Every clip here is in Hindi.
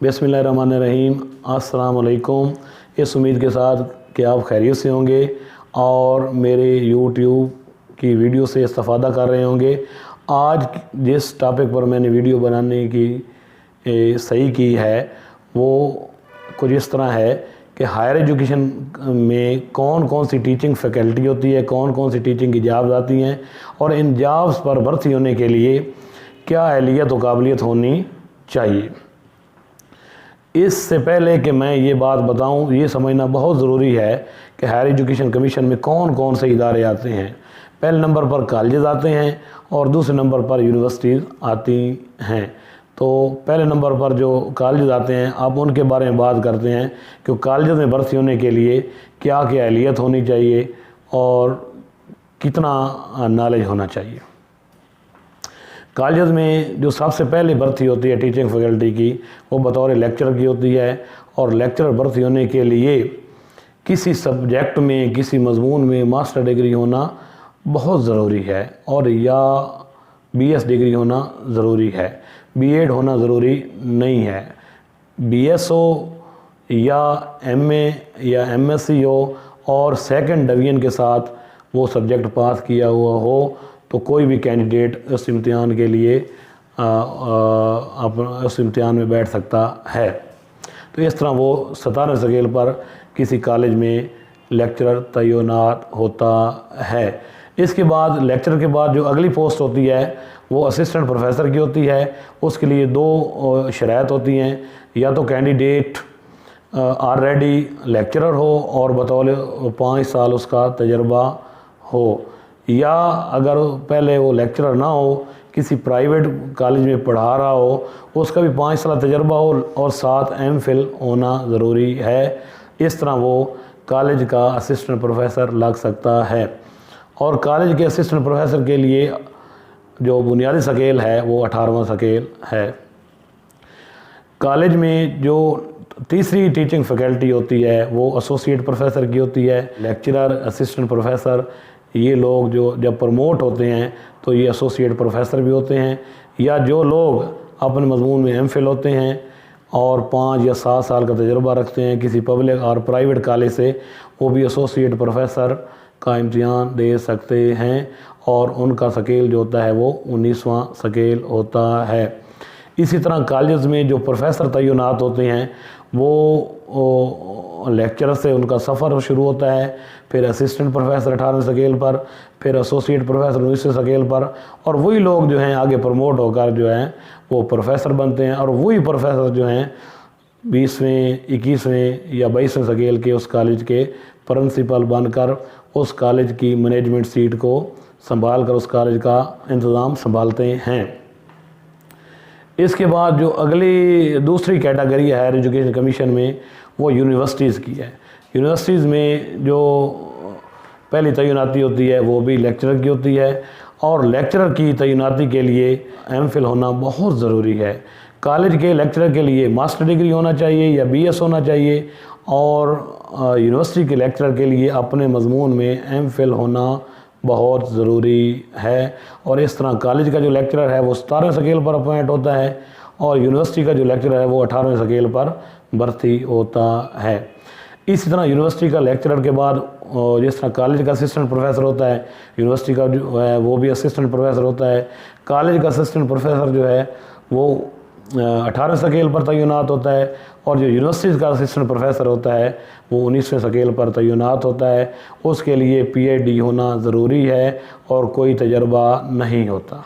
बिस्मिल्लाहिर्रहमानिर्रहीम। अस्सलाम वालेकुम। इस उम्मीद के साथ कि आप खैरियत से होंगे और मेरे यूट्यूब की वीडियो से इस्तिफ़ादा कर रहे होंगे। आज जिस टॉपिक पर मैंने वीडियो बनाने की सही की है वो कुछ इस तरह है कि हायर एजुकेशन में कौन कौन सी टीचिंग फैकल्टी होती है, कौन कौन सी टीचिंग की जॉब्स आती हैं और इन जॉब्स पर भर्ती होने के लिए क्या अहलियत और काबिलियत होनी चाहिए। इससे पहले कि मैं ये बात बताऊं, ये समझना बहुत ज़रूरी है कि हायर एजुकेशन कमीशन में कौन कौन से इदारे आते हैं। पहले नंबर पर कॉलेजेस आते हैं और दूसरे नंबर पर यूनिवर्सिटीज़ आती हैं। तो पहले नंबर पर जो कॉलेज आते हैं, आप उनके बारे में बात करते हैं कि कॉलेज में भर्ती होने के लिए क्या क्या अहलियत होनी चाहिए और कितना नॉलेज होना चाहिए। कॉलेज में जो सबसे पहले भर्ती होती है टीचिंग फैकल्टी की, वो बतौर लेक्चरर की होती है। और लेक्चरर भर्ती होने के लिए किसी सब्जेक्ट में, किसी मजमून में मास्टर डिग्री होना बहुत ज़रूरी है और या बीएस डिग्री होना ज़रूरी है। बीएड होना ज़रूरी नहीं है। बीएस हो या एमए या एमएससी हो और सेकंड डिवीज़न के साथ वो सब्जेक्ट पास किया हुआ हो तो कोई भी कैंडिडेट उस इम्तिहान के लिए उस इम्तिहान में बैठ सकता है। तो इस तरह वो 17वें स्केल पर किसी कॉलेज में लेक्चरर तैनात होता है। इसके बाद लेक्चरर के बाद जो अगली पोस्ट होती है वो असिस्टेंट प्रोफेसर की होती है। उसके लिए दो शराइत होती हैं, या तो कैंडिडेट ऑलरेडी लेक्चरर हो और बतौर 5 साल उसका तजर्बा हो, या अगर पहले वो लेक्चरर ना हो, किसी प्राइवेट कॉलेज में पढ़ा रहा हो, उसका भी 5 साल तजर्बा हो और साथ एमफिल होना ज़रूरी है। इस तरह वो कॉलेज का असिस्टेंट प्रोफेसर लग सकता है। और कॉलेज के असिस्टेंट प्रोफेसर के लिए जो बुनियादी स्केल है वो 18वां स्केल है। कॉलेज में जो तीसरी टीचिंग फैकल्टी होती है वो एसोसिएट प्रोफेसर की होती है। लेक्चरर, असिस्टेंट प्रोफेसर, ये लोग जो जब प्रमोट होते हैं तो ये एसोसिएट प्रोफेसर भी होते हैं। या जो लोग अपने मजमून में एमफिल होते हैं और 5 या 7 साल का तजुर्बा रखते हैं किसी पब्लिक और प्राइवेट कॉलेज से, वो भी एसोसिएट प्रोफेसर का इम्तिहान दे सकते हैं और उनका स्केल जो होता है वो 19वां स्केल होता है। इसी तरह कॉलेज में जो प्रोफेसर तैनात होते हैं वो लेक्चरर से उनका सफ़र शुरू होता है, फिर असिस्टेंट प्रोफेसर 18वें स्केल पर, फिर एसोसिएट प्रोफेसर 19वें स्केल पर, और वही लोग जो हैं आगे प्रमोट होकर जो हैं वो प्रोफेसर बनते हैं। और वही प्रोफेसर जो हैं 20वें, 21वें या 22वें स्केल के उस कॉलेज के प्रिंसिपल बनकर उस कॉलेज की मैनेजमेंट सीट को संभाल कर उस कॉलेज का इंतज़ाम संभालते हैं। इसके बाद जो अगली दूसरी कैटेगरी है हायर एजुकेशन कमीशन में वो यूनिवर्सिटीज़ की है। यूनिवर्सिटीज़ में जो पहली तैनाती होती है वो भी लेक्चरर की होती है और लेक्चरर की तैनाती के लिए एमफिल होना बहुत ज़रूरी है। कॉलेज के लेक्चरर के लिए मास्टर डिग्री होना चाहिए या बीएस होना चाहिए और यूनिवर्सिटी के लेक्चरर के लिए अपने मजमून में एमफिल होना बहुत ज़रूरी है। और इस तरह कॉलेज का जो लेक्चरर है वो 17वें स्केल पर अपॉइंट होता है और यूनिवर्सिटी का जो लेक्चरर है वो 18वें स्केल पर भर्ती होता है। इसी तरह यूनिवर्सिटी का लेक्चरर के बाद जिस तरह कॉलेज का असिस्टेंट प्रोफेसर होता है, यूनिवर्सिटी का जो है वो भी असिस्टेंट प्रोफेसर होता है। कॉलेज का असिस्टेंट प्रोफेसर जो है वो 18वें स्केल पर तैनात होता है और जो यूनिवर्सिटी का असिस्टेंट प्रोफेसर होता है वो 19वें स्केल पर तैनात होता है। उसके लिए पीएचडी होना ज़रूरी है और कोई तजर्बा नहीं होता।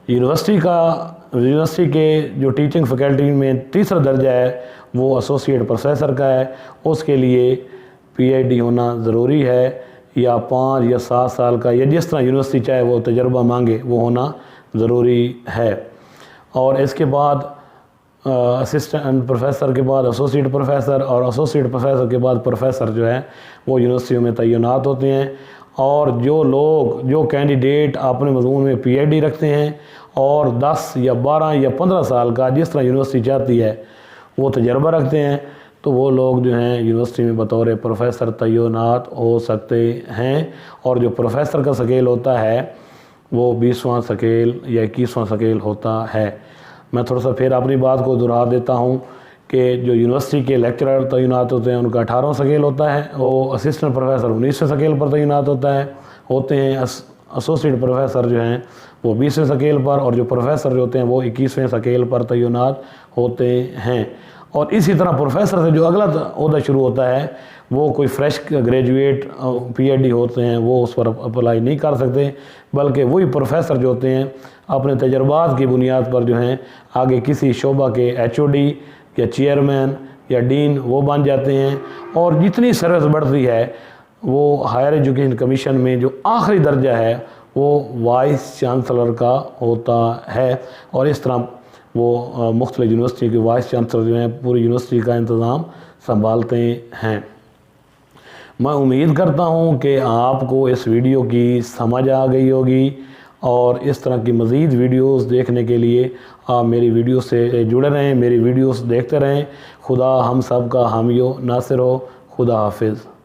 यूनिवर्सिटी के जो टीचिंग फैकल्टी में तीसरा दर्जा है वो एसोसिएट प्रोफेसर का है। उसके लिए पीएचडी होना ज़रूरी है या 5 या 7 साल का, या जिस तरह यूनिवर्सिटी चाहे वो तजर्बा मांगे वो होना ज़रूरी है। और इसके बाद असिस्टेंट प्रोफेसर के बाद एसोसिएट प्रोफेसर और एसोसिएट प्रोफेसर के बाद प्रोफेसर जो है वो यूनिवर्सिटियों में तैनात होते हैं। और जो कैंडिडेट अपने मजमून में पीएचडी रखते हैं और 10 या 12 या 15 साल का, जिस तरह यूनिवर्सिटी चाहती है, वो तजर्बा रखते हैं, तो वो लोग जो हैं यूनिवर्सिटी में बतौर प्रोफेसर तैनात हो सकते हैं। और जो प्रोफेसर का स्केल होता है वो 20वां स्केल या 21वां स्केल होता है। मैं थोड़ा सा फिर अपनी बात को दोहरा देता हूँ कि जो यूनिवर्सिटी के लेक्चरर तैनात होते हैं उनका 18 स्केल होता है, वो असिस्टेंट प्रोफेसर 19वें स्केल पर तैनात होते हैं, एसोसिएट प्रोफेसर जो हैं वो 20वें स्केल पर, और जो प्रोफेसर जो होते हैं वो 21वें स्केल पर तैनात होते हैं। और इसी तरह प्रोफेसर से जो अगला ओहदा शुरू होता है वो कोई फ्रेश ग्रेजुएट पीएचडी होते हैं वो उस पर अप्लाई नहीं कर सकते, बल्कि वही प्रोफेसर जो होते हैं अपने तजर्बात की बुनियाद पर जो हैं आगे किसी शोबा के एचओडी या चेयरमैन या डीन वो बन जाते हैं। और जितनी सर्विस बढ़ती है वो हायर एजुकेशन कमीशन में जो आखिरी दर्जा है वो वाइस चांसलर का होता है, और इस तरह वो मुख्तलिफ यूनिवर्सिटी के वाइस चांसलर जो हैं पूरी यूनिवर्सिटी का इंतज़ाम संभालते हैं। मैं उम्मीद करता हूँ कि आपको इस वीडियो की समझ आ गई होगी, और इस तरह की मज़ीद वीडियोस देखने के लिए आप मेरी वीडियो से जुड़े रहें, मेरी वीडियोस देखते रहें। खुदा हम सब का हामी नासिर हो। खुदा हाफिज़।